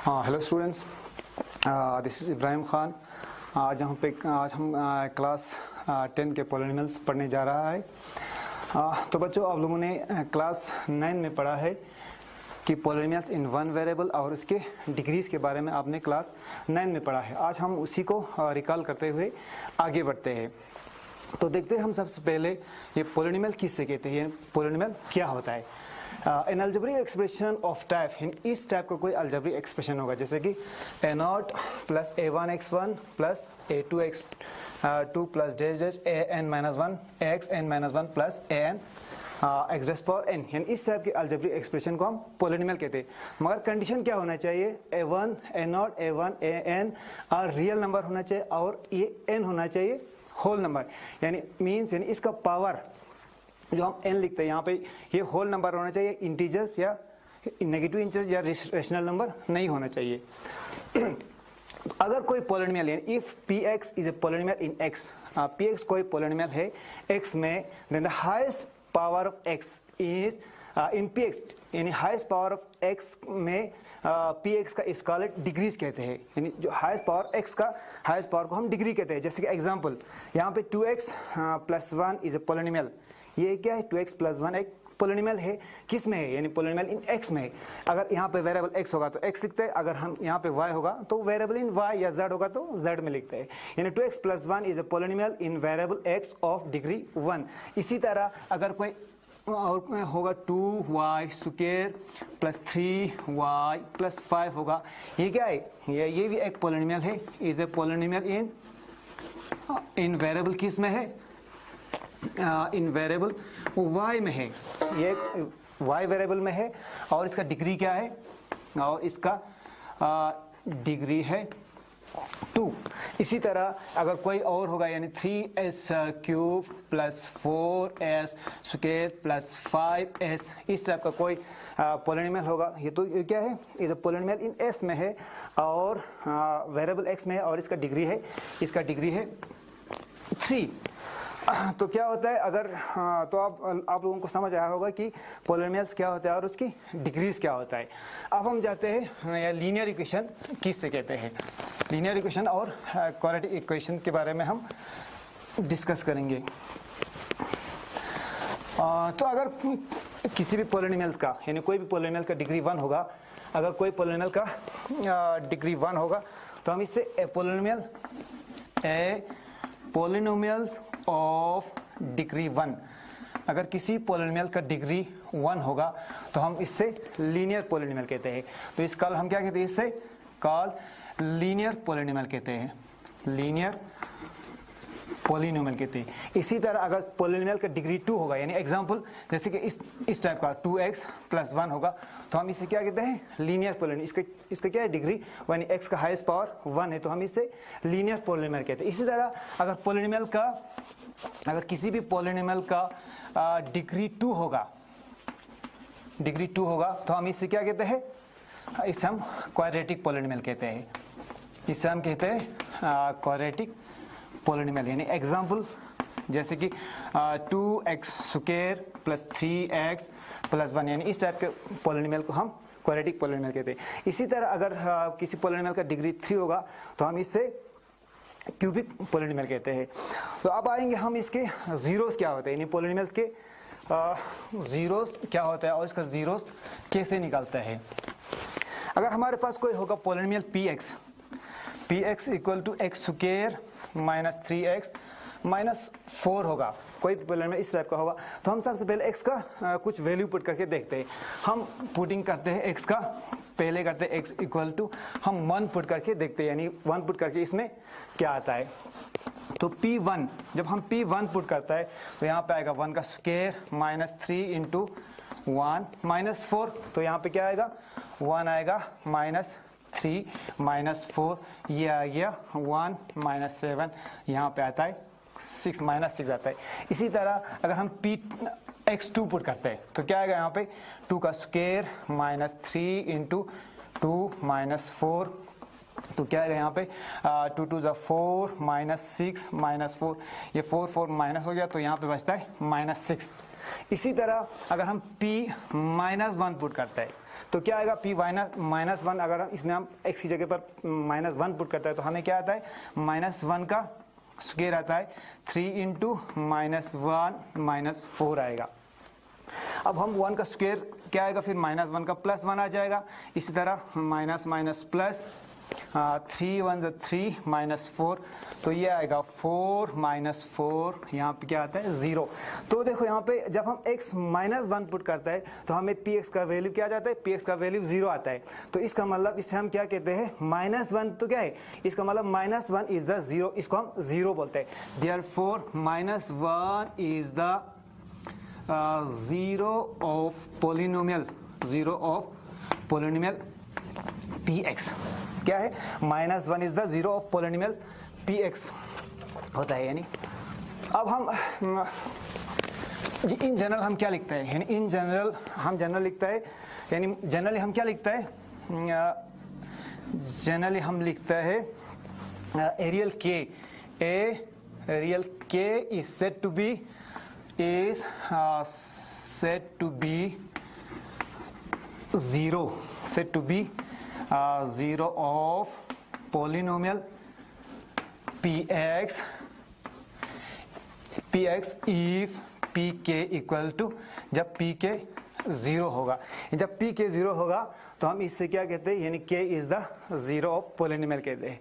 Hello students, this is Ibrahim Khan. आज हम class 10 के पॉलिनोमियल्स पढ़ने जा रहा है। तो बच्चों, आप लोगों ने क्लास 9 में पढ़ा है कि पॉलिनोमियल्स इन वन वेरिएबल और उसके डिग्रीज के बारे में आपने क्लास 9 में पढ़ा है। आज हम उसी को रिकॉल करते हुए आगे बढ़ते हैं। तो देखते हैं हम सबसे पहले ये पॉलिनोमियल किससे कहते हैं, ये पॉलिनोमियल क्या होता है। N algebraic expression of type, इस टाइप का कोई अलजेब्रिक एक्सप्रेशन होगा जैसे कि a0 plus a1x1 plus a2x2 plus dash an-1 xn-1 plus an x power n, यानी इस टाइप के अलजेब्रिक एक्सप्रेशन को हम पॉलिनोमियल कहते हैं। मगर कंडीशन क्या होना चाहिए, a1 a0 a1 an और रियल नंबर होना चाहिए और ये n होना चाहिए होल नंबर, यानी मीन्स यानी इसका पावर जो हम n लिखते हैं यहाँ पे ये होल नंबर होना चाहिए, इंटीजर्स या नेगेटिव इंटीजर्स या रेशनल नंबर नहीं होना चाहिए। अगर कोई पॉलिनोमियल यानी if px is a polynomial in x, px कोई पॉलिनोमियल है x में, then the highest power of x is in px, यानी हाईएस्ट पावर ऑफ x में px का स्केलर डिग्रीज कहते हैं, यानी जो हाईएस्ट पावर x का हाईएस्ट पावर को हम डिग्री कहते हैं। जैसे कि एग्जांपल यहाँ पे 2x plus 1 is a polynomial, ये क्या है 2x प्लस 1 एक पॉलिनोमियल है, किस में है, यानी पॉलिनोमियल इन x में है। अगर यहाँ पे वेरिएबल x होगा तो x लिखते हैं, अगर हम यहाँ पे y होगा तो वेरिएबल इन y या z होगा तो z में लिखते हैं। यानी 2x plus 1 is a polynomial in variable x of degree 1। इसी तरह अगर कोई और होगा 2y square plus 3y plus 5 होगा, ये क्या है, ये भी एक पॉलिनोमियल है, is a polynomial in variable किस में है, इन वेरिएबल y में है, ये y वेरिएबल में है और इसका डिग्री क्या है, और इसका डिग्री है 2। इसी तरह अगर कोई और होगा यानी 3s cube plus 4s square plus 5s, इस टाइप का कोई पॉलिनोमियल होगा, ये तो ये क्या है, is a polynomial in s में है और वेरिएबल x में है और इसका डिग्री है 3। तो क्या होता है, अगर तो आप लोगों को समझ आया होगा कि पॉलिनोमियल्स क्या होता है और उसकी डिग्रीज क्या होता है। अब हम जाते हैं लीनियर इक्वेशन किससे कहते हैं, लीनियर इक्वेशन और क्वाड्रेटिक इक्वेशन के बारे में हम डिस्कस करेंगे। तो अगर किसी भी पॉलिनोमियल्स का यानी कोई भी पॉलिनोमियल का डिग्री 1 होगा, अगर कोई पॉलिनोमियल का डिग्री 1 होगा तो हम इससे पॉलिनोमियल्स ऑफ डिग्री 1, अगर किसी पॉलिनोमियल का डिग्री 1 होगा तो हम इससे लीनियर पॉलिनोमियल कहते हैं। तो इस कॉल हम क्या कहते हैं, इससे कॉल लीनियर पॉलिनोमियल कहते हैं, लीनियर पॉलिनोमियल कहते हैं। इसी तरह अगर पॉलिनोमियल का डिग्री 2 होगा, यानी एग्जांपल जैसे कि इस टाइप का 2x प्लस 1 होगा तो हम इसे क्या कहते हैं, लीनियर पॉलिनोमियल। इसका क्या है, डिग्री यानी x का हाईएस्ट पावर 1 है तो हम इसे लीनियर पॉलिनोमियल कहते हैं। इसी तरह अगर किसी भी पॉलिनोमियल का डिग्री 2 होगा तो हम इससे क्या कहते हैं, इसे हम क्वाड्रेटिक पॉलिनोमियल कहते हैं, इसे हम कहते हैं क्वाड्रेटिक पॉलिनोमियल। यानी एग्जांपल जैसे कि 2x square plus 3x plus 1, यानी इस टाइप के पॉलिनोमियल को हम क्वाड्रेटिक पॉलिनोमियल कहते हैं। इसी तरह अगर किसी पॉलिनोमियल का डिग्री 3 होगा तो हम इससे क्यूबिक पॉलिनोमियल कहते हैं। तो अब आएंगे हम इसके जीरोस क्या होते हैं, यानी पॉलिनोमियल्स के जीरोस क्या होता है और इसका जीरोस कैसे निकालता है। अगर हमारे पास कोई होगा polynomial px equal to x square minus 3x minus 4 होगा, कोई पॉलिनोमियल इस टाइप का होगा तो हम सबसे पहले x का कुछ वैल्यू पुट करके देखते हैं। हम पुटिंग करते हैं x का, पहले करते हैं x इक्वल टू हम 1 पुट करके देखते हैं, यानी 1 पुट करके इसमें क्या आता है। तो p1, जब हम p1 पुट करता है तो यहाँ पे आएगा 1 का स्क्वायर माइनस 3 इंटू 1 माइनस 4, तो यहाँ पे क्या आएगा 1 आएगा माइनस 3 माइनस 4, ये आ गया 1 माइनस 7, यहाँ पे आता है 6 माइनस 6 आता है। इसी तरह अगर हम x2 पुट करते हैं तो क्या आएगा, यहाँ पे 2 का स्क्वायर माइनस 3 इंटू 2 माइनस 4 तो क्या आएगा यहाँ पे 2 2 ज़ा 4 माइनस 6 माइनस 4, ये 4 4 माइनस हो गया तो यहाँ पे बचता है -6। इसी तरह अगर हम p -1 पुट करते हैं तो क्या आएगा p -1, अगर इसमें हम x की जगह पर -1 पुट करते हैं तो हमें क्या आता है -1 का स्क्वायर आता है 3 इंटू -1 -4 आएगा। अब हम 1 का स्क्वायर क्या आएगा, फिर -1 का +1 आ जाएगा। इसी तरह माइनस माइनस प्लस 3 1 3 -4, तो ये आएगा 4 -4, यहाँ पे क्या आता है 0। तो देखो यहाँ पे जब हम x -1 पुट करता है तो हमें px का वैल्यू क्या आ जाता है, px का वैल्यू 0 आता है। तो इसका मतलब इससे हम क्या कहते हैं -1, तो क्या है इसका मतलब -1 इज द 0, इसको हम 0 बोलते हैं। Therefore -1 is the 0 of polynomial px। क्या है -1 is the 0 of polynomial px होता है। यानी अब हम इन जनरल हम क्या लिखते हैं, यानी इन जनरल हम जनरल लिखता है, यानी जनरली हम क्या लिखता है, जनरली हम लिखता है a real k is said to be 0 of polynomial px if pk equal to, जब pk 0 होगा, जब pk 0 होगा तो हम इससे क्या कहते हैं, यानी k is the 0 of polynomial कहते हैं।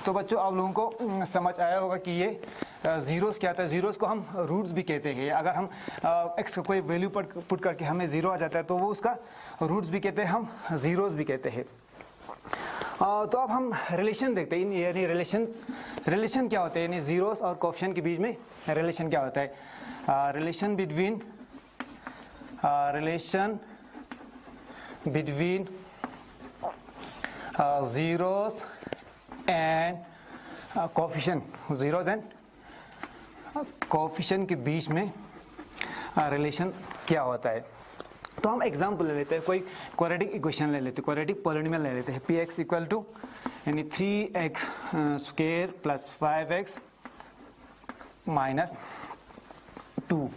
तो बच्चों आप लोगों को समझ आया होगा कि ये जीरोस क्या आता है। जीरोस को हम रूट्स भी कहते हैं। अगर हम x का कोई वैल्यू पुट करके हमें 0 आ जाता है तो वो उसका रूट्स भी कहते हैं, हम जीरोस भी कहते हैं। तो अब हम रिलेशन देखते हैं, यानी रिलेशन क्या होता है, यानी जीरोस और कोएफिशिएंट के बीच में रिलेशन क्या होता है। Relation between zeros and coefficient के बीच में रिलेशन क्या होता है। तो हम एग्जांपल ले लेते हैं, कोई क्वाड्रेटिक इक्वेशन ले लेते हैं, क्वाड्रेटिक पॉलिनोमियल ले लेते हैं। px इक्वल टू यानी 3x square plus 5x minus 2।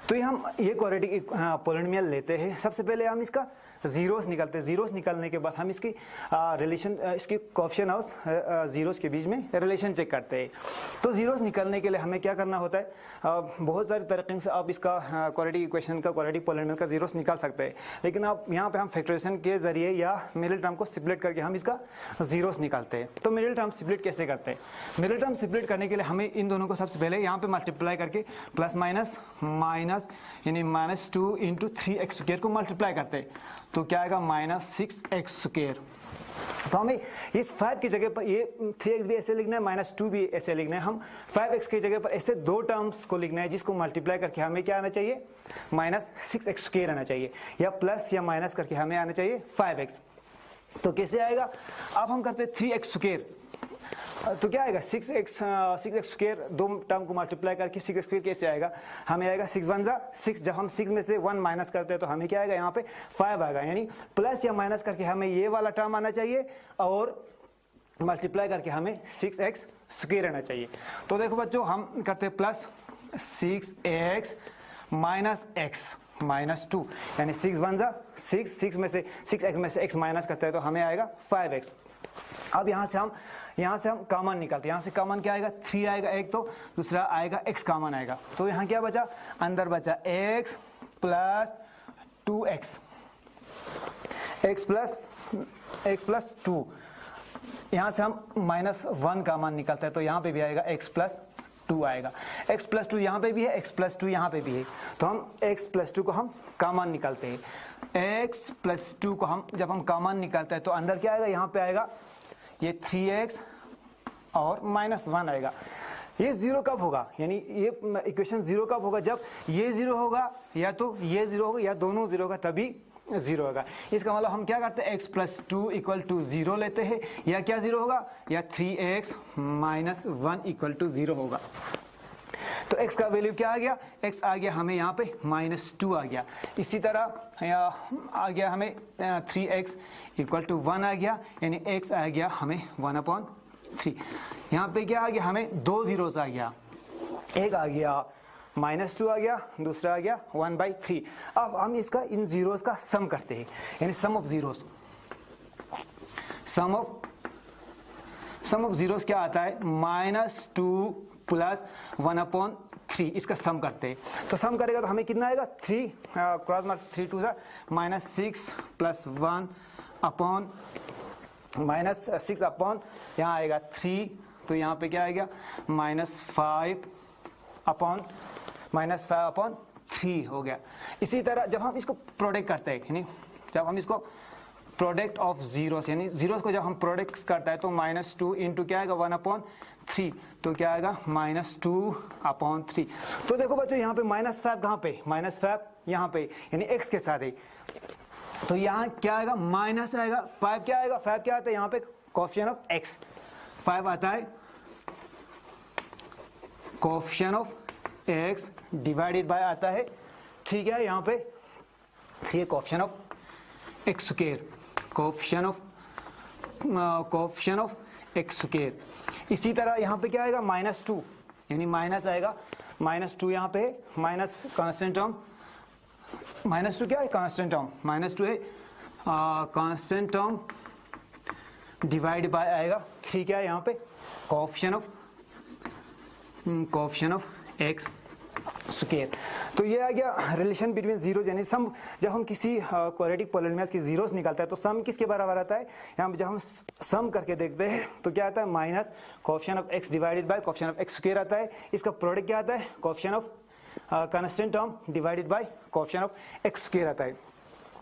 तो ये हम ये क्वाड्रेटिक पॉलिनोमियल लेते हैं। सबसे पहले हम इसका जीरोस निकालते हैं। जीरोस निकालने के बाद हम इसकी रिलेशन, इसकी कोएफिशिएंट और जीरोस के बीच में रिलेशन चेक करते हैं। तो जीरोस निकालने के लिए हमें क्या करना होता है, बहुत सारे तरीके से आप इसका क्वाड्रेटिक इक्वेशन का, क्वाड्रेटिक पॉलिनोमियल का जीरोस निकाल सकते हैं। लेकिन आप यहाँ पे हम फैक्टराइजेशन के जरिए या मिडिल टर्म को स्प्लिट करके हम इसका जीरोस निकालते हैं। तो मिडिल टर्म स्प्लिट कैसे करते हैं, मिडिल टर्म स्प्लिट करने के लिए हमें इन दोनों को सबसे पहले यहाँ पे मल्टीप्लाई करके प्लस माइनस यानी -2 इंटू 3x स्क्वायर को मल्टीप्लाई करते हैं तो क्या आएगा -6x स्क्वायर। तो हमें इस 5 की जगह पर ये 3x भी ऐसे लिखना है, -2 भी ऐसे लिखना है। हम 5x की जगह पर ऐसे दो टर्म्स को लिखना है जिसको मल्टीप्लाई करके हमें क्या आना चाहिए, -6x स्क्वायर आना चाहिए, या प्लस या माइनस करके हमें आना चाहिए 5x। तो कैसे आएगा, अब हम करते हैं 3x स्क्वायर, तो क्या आएगा 6x स्क्वायर, दो टर्म को मल्टीप्लाई करके 6x स्क्वायर कैसे आएगा, हमें आएगा 6 1 जा 6। जब हम 6 में से 1 माइनस करते हैं तो हमें क्या आएगा, यहाँ पे 5 आएगा। यानी प्लस या माइनस करके हमें ये वाला टर्म आना चाहिए और मल्टीप्लाई करके हमें 6x स्क्वायर आना चाहिए। तो देखो बच्चों हम करते हैं प्लस 6x माइनस x -2, यानी 6 1 जा 6 में से 6x में से x माइनस करते हैं तो हमें आएगा 5x। अब यहाँ से हम कॉमन निकालते हैं। यहाँ से कॉमन क्या आएगा, 3 आएगा एक, तो दूसरा आएगा x कॉमन आएगा। तो यहाँ क्या बचा, अंदर बचा x plus 2x, x plus 2। यहाँ से हम -1 कॉमन निकालते हैं तो यहाँ पे भी आएगा x प्लस 2 आएगा। x प्लस 2 यहाँ पे भी है, x प्लस 2 यहाँ पे भी है, तो हम x प्लस 2 को हम कॉमन निकालते हैं। x प्लस 2 को हम जब हम कॉमन निकालते हैं तो अंदर क्या आएगा, यहाँ पे आएगा ये 3x और -1 आएगा। ये 0 कब होगा, यानी ये इक्वेशन 0 कब होगा, जब ये 0 होगा या तो ये 0 होगा या दोनों 0 होगा तभी 0 होगा। इसका मतलब हम क्या करते हैं, x प्लस 2 इक्वल टू 0 लेते हैं, या क्या 0 होगा, या 3x -1 इक्वल टू 0 होगा। तो x का वैल्यू क्या आ गया, x आ गया हमें यहाँ पे -2 आ गया। इसी तरह आ गया हमें 3x = 1 आ गया, यानी x आ गया हमें 1/3। यहाँ पे क्या आ गया, हमें 2 जीरोस आ गया, एक आ गया -2 आ गया, दूसरा आ गया 1/3। अब हम इसका इन जीरोस का सम करते हैं, यानी sum of zeros. Sum of zeros क्या आता है, -2 + 1/3, इसका सम करते हैं। तो सम करेगा तो हमें कितना आएगा, 3 क्रॉस मार्क 3 2 सा -6 + 1/6 यहाँ आएगा 3, तो यहाँ पे क्या आएगा -5/3 हो गया। इसी तरह जब हम इसको प्रोडक्ट करते हैं, यानी जब हम इसको प्रोडक्ट ऑफ जीरोस, यानी जीरोस को जब हम प्रोडक्ट करता है तो -2 इंटू क्या आएगा 1/3, तो क्या आएगा -2/3। तो देखो बच्चों यहाँ पे -5 कहाँ पे, -5 यहाँ पे, यानी x के साथ है। तो यहाँ क्या आएगा, माइनस आएगा, 5 क्या आएगा, 5 क्या आता है यहाँ पे, कोएफिशिएंट ऑफ x 5 आता है, coefficient of x divided by आता है 3, क्या है यहाँ पे 3 coefficient of x², coefficient of x²। इसी तरह यहाँ पे क्या आएगा -2, यानी माइनस आएगा, -2 यहाँ पे माइनस कांस्टेंट टर्म, -2 क्या है कांस्टेंट टर्म, -2 है कांस्टेंट टर्म डिवाइड बाय आएगा 3, क्या है यहाँ पे कोएफिशिएंट ऑफ x²। तो ये आ गया रिलेशन बिटवीन जीरोस, यानी सम। जब हम किसी क्वाड्रेटिक पॉलिनोमियल की जीरोस निकालता है तो सम किसके बराबर आता है, यहाँ पे जब हम सम करके देखते हैं तो क्या आता है, minus coefficient of x divided by coefficient of x² आता है। इसका प्रोडक्ट क्या आता है, coefficient of constant term divided by coefficient of x² आता है।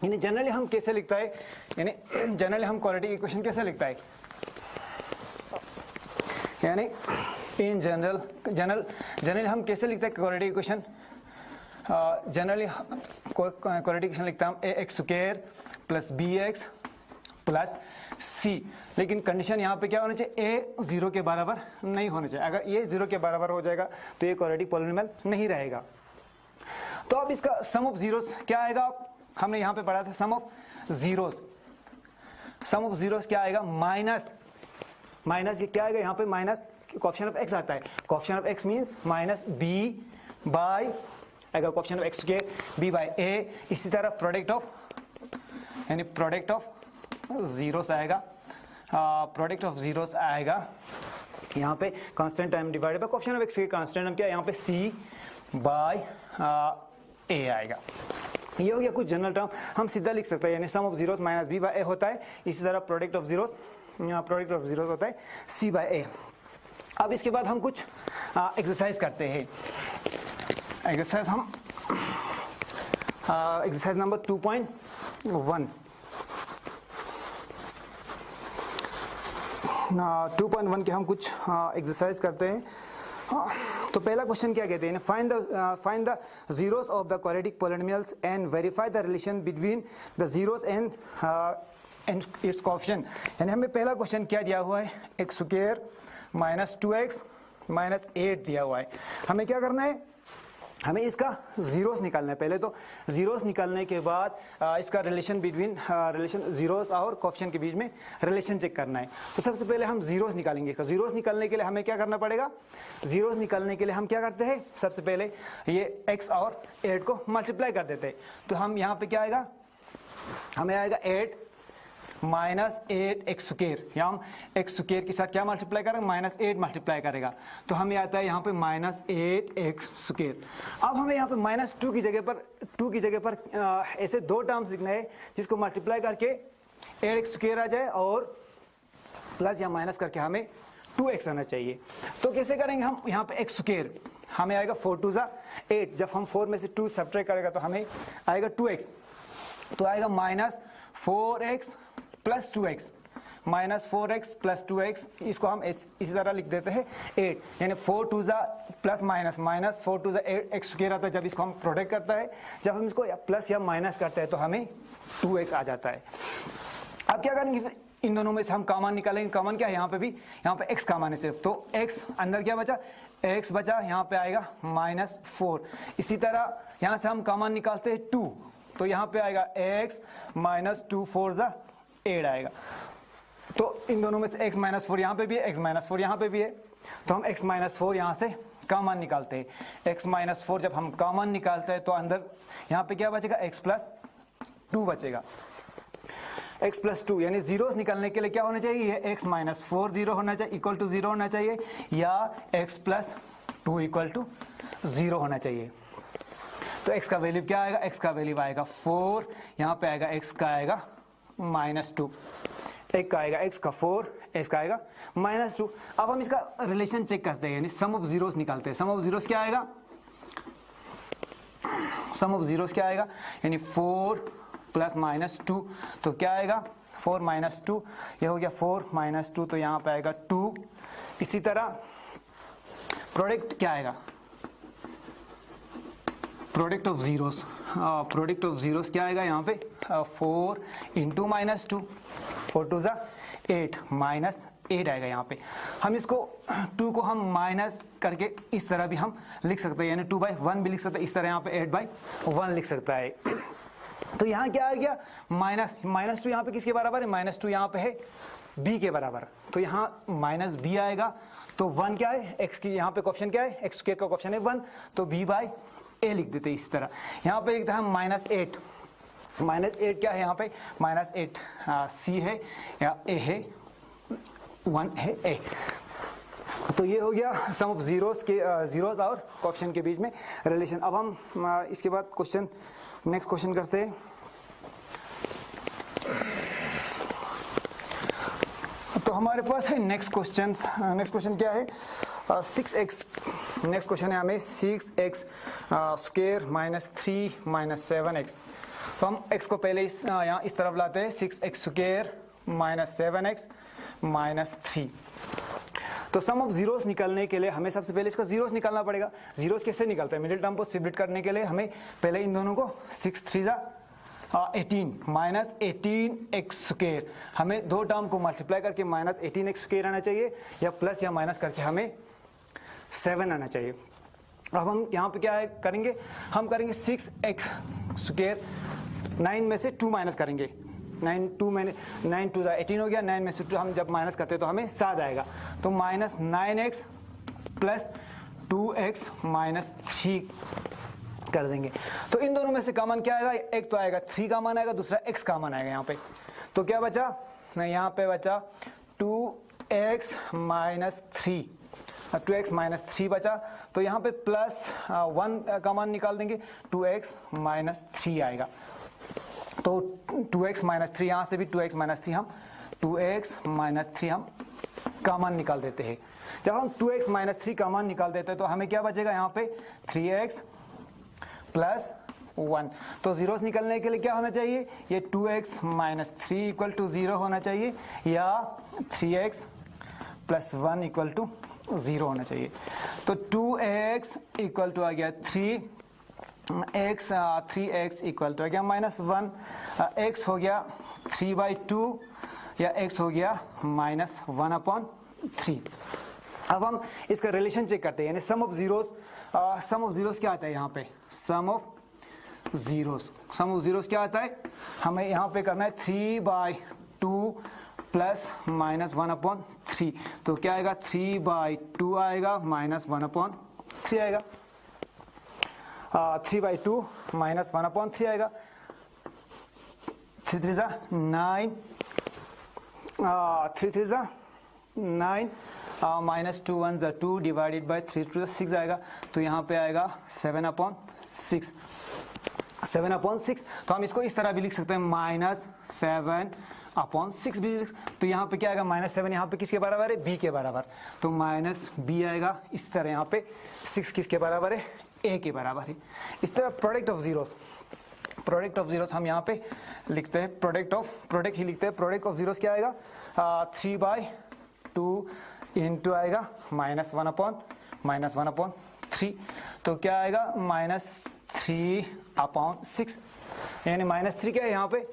यानी जनरली हम कैसे लिखता है, यानी जनरली हम क्वाड्रेटिक इक्वेशन कैसे लिखता है, यानी इन जनरली हम कैसे लिखते हैं quadratic equation, generally quadratic equation लिखता हम ax² + bx + c। लेकिन कंडीशन यहाँ पे क्या होना चाहिए, a 0 के बराबर नहीं होना चाहिए। अगर ये 0 के बराबर हो जाएगा तो ये क्वाड्रेटिक पॉलिनोमियल नहीं रहेगा। तो अब इसका सम ऑफ जीरोस क्या आएगा, हमने यहाँ पे पढ़ा था सम ऑफ जीरोस क्या आएगा, माइनस ये क्या आएगा यहाँ पे, माइनस कोएफिशिएंट ऑफ x आता है, coefficient of x means -b by आएगा coefficient of x² b by a। इसी तरह प्रोडक्ट ऑफ जीरोस आएगा, यहाँ पे constant time divided by coefficient of x के कांस्टेंट टाइम क्या है यहाँ पे c बाय a आएगा। ये हो गया कुछ जनरल टर्म, हम सीधा लिख सकते हैं, यानी sum of zeros -b by a होता है। इसी तरह प्रोडक्ट ऑफ जीरोस होता है c बाय a। अब इसके बाद हम कुछ एक्सरसाइज करते हैं। एक्सरसाइज नंबर 2.1 के हम कुछ एक्सरसाइज करते हैं। तो पहला क्वेश्चन क्या कहते हैं, find the zeros of the quadratic polynomials and verify the relation between the zeros and it's coefficient. यानी हमें पहला क्वेश्चन क्या दिया हुआ है, x² -2x -8 दिया हुआ है। हमें क्या करना है, हमें इसका जीरोस निकालना है। पहले तो जीरोस निकालने के बाद इसका रिलेशन जीरोस और कोएफिशिएंट के बीच में रिलेशन चेक करना है। तो सबसे पहले हम जीरोस निकालेंगे। जीरोस निकालने के लिए हमें क्या करना पड़ेगा, जीरोस निकालने के लिए हम क्या करते हैं, सबसे पहले ये x और 8 को मल्टीप्लाई कर देते हैं। तो हम यहाँ पे क्या आएगा, हमें आएगा 8 -8x², यहाँ हम x² के साथ क्या मल्टीप्लाई करेंगे, -8 मल्टीप्लाई करेगा, तो हमें आता है यहाँ पे -8x²। अब हमें यहाँ पे -2 की जगह पर ऐसे दो टर्म्स लिखना है जिसको मल्टीप्लाई करके 8x² आ जाए और प्लस या माइनस करके हमें 2x आना चाहिए। तो कैसे करेंगे हम, यहाँ पे x² हमें आएगा 4 2 ज़ा 8, जब हम 4 में से 2 सब्ट्रैक्ट करेगा तो हमें आएगा 2x, तो आएगा -4x + 2x, -4x + 2x। इसको हम इसी तरह लिख देते हैं 8, यानी 4 2 ज़ा प्लस माइनस -4 2 ज़ा 8x² आता है। जब इसको हम प्रोडक्ट करता है, जब हम इसको प्लस या माइनस करते हैं तो हमें 2x आ जाता है। अब क्या करेंगे, फिर इन दोनों में से हम कॉमन निकालेंगे। कॉमन क्या है यहाँ पे भी, यहाँ पे x कॉमन है सिर्फ, तो x अंदर क्या बचा, x बचा, यहाँ पे आएगा -4। इसी तरह यहाँ से हम कॉमन निकालते हैं 2, तो यहाँ पे आएगा x -2 4 ज़ा 8 आएगा। तो इन दोनों में से x -4 यहाँ पे भी है, x -4 यहाँ पे भी है, तो हम x -4 यहाँ से कॉमन निकालते हैं। x -4 जब हम कॉमन निकालते हैं तो अंदर यहाँ पे क्या बचेगा, x + 2 बचेगा। x + 2 यानी जीरोस निकालने के लिए क्या होना चाहिए, x -4 0 होना चाहिए, इक्वल टू 0 होना चाहिए, या x + 2 इक्वल टू 0 होना चाहिए। तो x का वैल्यू क्या आएगा, x का वैल्यू आएगा 4, यहाँ पे आएगा x का आएगा -2, एक का आएगा x का 4, x का आएगा -2। अब हम इसका रिलेशन चेक करते हैं, यानी सम ऑफ जीरोस निकालते हैं। सम ऑफ जीरोस क्या आएगा, सम ऑफ जीरोस क्या आएगा, यानी 4 + -2, तो क्या आएगा 4 - 2, ये हो गया 4 - 2, तो यहाँ पे आएगा 2। इसी तरह प्रोडक्ट क्या आएगा, product of zeros, product of zeros क्या आएगा यहाँ पे, 4 × -2, 4 2 ज़ा 8, -8 आएगा यहाँ पे। हम इसको 2 को हम माइनस करके इस तरह भी हम लिख सकते हैं, यानी 2/1 भी लिख सकते हैं, इस तरह यहाँ पे 8/1 लिख सकता है। तो यहाँ क्या आ गया, -2 यहाँ पे किसके बराबर है, -2 यहाँ पे है b के बराबर, तो यहाँ -b आएगा। तो 1 क्या है, x की यहाँ पे क्वेश्चन क्या है, x² का क्वेश्चन है 1, तो b/a लिख देते हैं इस तरह। यहाँ पे लिखते हैं -8, -8 क्या है यहाँ पे, -8 c है या a है, 1 है a। तो ये हो गया सम ऑफ जीरोस के, जीरोस और क्वेश्चन के बीच में रिलेशन। अब हम इसके बाद क्वेश्चन, नेक्स्ट क्वेश्चन करते हैं। तो हमारे पास है नेक्स्ट क्वेश्चन। नेक्स्ट क्वेश्चन क्या है, 6x, नेक्स्ट क्वेश्चन है हमें 6x² -3 -7x। तो हम x को पहले यहाँ इस तरफ लाते हैं, 6x² -7x -3। तो सम ऑफ जीरोस निकालने के लिए हमें सबसे पहले इसका जीरोस निकालना पड़ेगा। जीरोस कैसे निकालते हैं, मिडिल टर्म को स्प्लिट करने के लिए हमें पहले इन दोनों को 6 3 ज़ा 18 -18x², हमें दो टर्म को मल्टीप्लाई करके -18x² आना चाहिए, या प्लस या माइनस करके हमें 7 आना चाहिए। अब हम यहाँ पे क्या है करेंगे, हम करेंगे 6x², 9 में से 2 माइनस करेंगे, 9 2 ज़ा 18 हो गया, 9 में से 2 हम जब माइनस करते हैं तो हमें 7 आएगा। तो -9x + 2x - 3 कर देंगे। तो इन दोनों में से कॉमन क्या आएगा, एक तो आएगा 3 कॉमन आएगा, दूसरा x कॉमन आएगा यहाँ पे। तो क्या बचा, यहाँ पे बचा 2x - 3, 2x - 3 बचा। तो यहाँ पे +1 कॉमन निकाल देंगे, 2x - 3 आएगा। तो 2x - 3, यहाँ से भी 2x - 3 हम 2x - 3 हम कॉमन निकाल देते हैं। जब हम 2x - 3 कॉमन निकाल देते हैं तो हमें क्या बचेगा यहाँ पे, 3x + 1। तो जीरोस निकलने के लिए क्या होना चाहिए, ये 2x - 3 = 0 होना चाहिए, या 3x + 1 = 0 होना चाहिए। तो 2x = आ गया 3x, 3x = आ गया -1, x हो गया 3/2, या x हो गया -1/3। अब हम इसका रिलेशन चेक करते हैं, यानी sum of zeros. Sum of zeros क्या आता है यहाँ पे, सम ऑफ जीरोस क्या आता है, हमें यहाँ पे करना है 3/2 + -1/3। तो क्या आएगा, 3/2 आएगा, -1/3 आएगा, 3/2 -1/3 आएगा, 3 3 ज़ा 9, 3 3 ज़ा 9, -2 1 ज़ा 2, /3 2 6 आएगा। तो यहाँ पे आएगा 7/6, 7/6। तो हम इसको इस तरह भी लिख सकते हैं, -7/6 भी। तो यहाँ पे क्या आएगा, -7 यहाँ पे किसके बराबर है, b के बराबर, तो -b आएगा। इस तरह यहाँ पे 6 किसके बराबर है, a के बराबर है। इस तरह product of zeros, product of zeros हम यहाँ पे लिखते हैं, प्रोडक्ट ही लिखते हैं। प्रोडक्ट ऑफ जीरोस क्या आएगा, 3/2 इंटू आएगा -1/3। तो क्या आएगा, -3/6, यानी -3 क्या है यहाँ पे,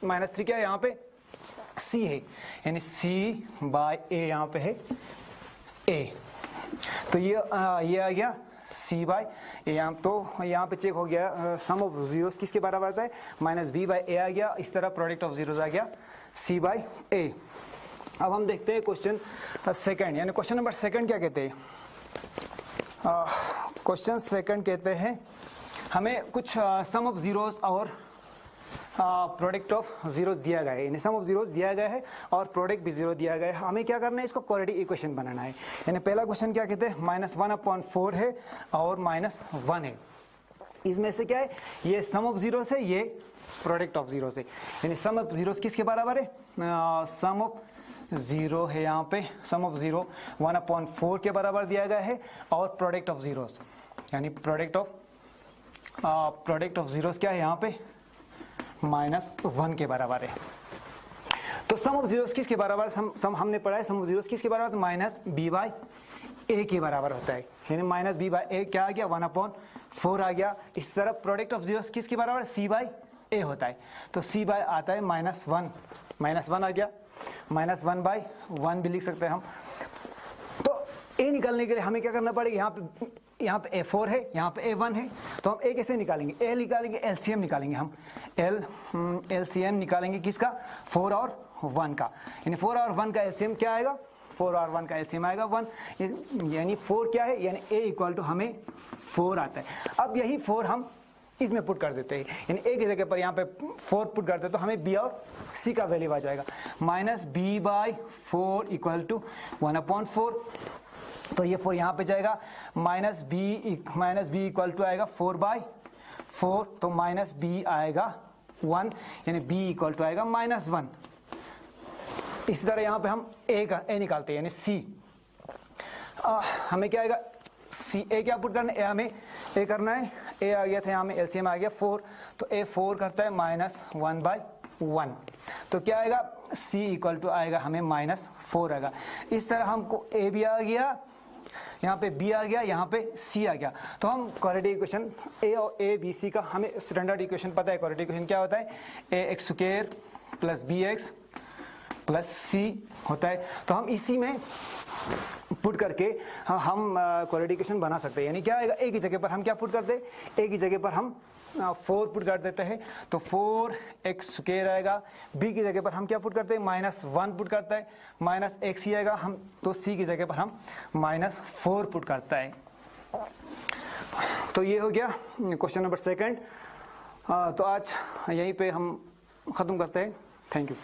-3 क्या है यहाँ पे, सी है, यानी सी बाय ए यहाँ पे है ए। तो ये आ गया सी बाय ए। यहाँ पे चेक हो गया सम ऑफ जीरोस किसके बराबर आता है, माइनस बी बाय ए आ गया। इस तरह प्रोडक्ट ऑफ जीरोस आ गया सी बाय ए। अब हम देखते हैं क्वेश्चन सेकंड, यानी क्वेश्चन नंबर सेकंड क्या कहते हैं। क्वेश्चन सेकंड कहते हैं हमें कुछ सम ऑफ जीरोस और प्रोडक्ट ऑफ जीरो दिया गया है, यानी सम ऑफ जीरो दिया गया है और प्रोडक्ट भी जीरो दिया गया है। हमें क्या करना है, इसको क्वाड्रेटिक इक्वेशन बनाना है। यानी पहला क्वेश्चन क्या कहते हैं, -1/4 है और -1 है। इसमें से क्या है, ये सम ऑफ जीरो है, ये प्रोडक्ट ऑफ जीरो है। यानी सम ऑफ जीरो किसके बराबर है, सम ऑफ जीरो है यहाँ पे, सम ऑफ जीरो 1/4 के बराबर दिया गया है और प्रोडक्ट ऑफ जीरो, यानी प्रोडक्ट ऑफ जीरो क्या है यहाँ पे -1 के बराबर है। तो सम ऑफ जीरोस किसके बराबर, सम हमने पढ़ा है सम ऑफ जीरोस किसके बराबर, माइनस बी बाय ए के बराबर होता है। यानी माइनस बी बाय ए क्या आ गया, 1/4 आ गया। इस तरह प्रोडक्ट ऑफ जीरोस किसके बराबर, सी बाय ए होता है। तो सी बाय आता है -1 आ गया, -1/1 भी लिख सकते हैं हम। तो ए निकालने के लिए हमें क्या करना पड़ेगा, यहाँ पे A4 है, यहाँ पे A1 है। तो हम A कैसे निकालेंगे, A निकालेंगे, LCM निकालेंगे हम, LCM निकालेंगे किसका, 4 और 1 का। यानी 4 और 1 का LCM क्या आएगा, 4 और 1 का LCM आएगा 1। यानी 4 क्या है, यानी A इक्वल टू हमें 4 आता है। अब यही 4 हम इसमें पुट कर देते हैं, यानी A की जगह पर यहाँ पे 4 पुट करते हैं तो हमें B और C का वैल्यू आ जाएगा, -B/4 इक्वल टू 1/4। तो ये 4 यहाँ पे जाएगा, माइनस बी इक्वल टू आएगा 4/4, तो -B आएगा 1, यानी B इक्वल टू आएगा -1। इसी तरह यहाँ पे हम A निकालते हैं, यानी C हमें क्या आएगा, A क्या पुट करना है, हमें A करना है, A आ गया था यहाँ में, LCM आ गया 4, तो A 4 करता है -1/1। तो क्या आएगा, C इक्वल टू आएगा हमें -4 आएगा। इस तरह हमको A भी आ गया, यहाँ पे B आ गया, यहाँ पे C आ गया। तो हम क्वाड्रेटिक इक्वेशन A/B/C का हमें स्टैंडर्ड इक्वेशन पता है। क्वाड्रेटिक इक्वेशन क्या होता है, ax² + bx + c होता है। तो हम इसी में पुट करके हम क्वाड्रेटिक इक्वेशन बना सकते हैं। यानी क्या आएगा, A की जगह पर हम क्या पुट करते हैं, A की जगह पर हम 4 पुट कर देते हैं, तो 4x² आएगा। B की जगह पर हम क्या पुट करते हैं, -1 पुट करता है, -x ही आएगा हम, तो C की जगह पर हम -4 पुट करता है। तो ये हो गया क्वेश्चन नंबर सेकंड। तो आज यहीं पे हम ख़त्म करते हैं। Thank you.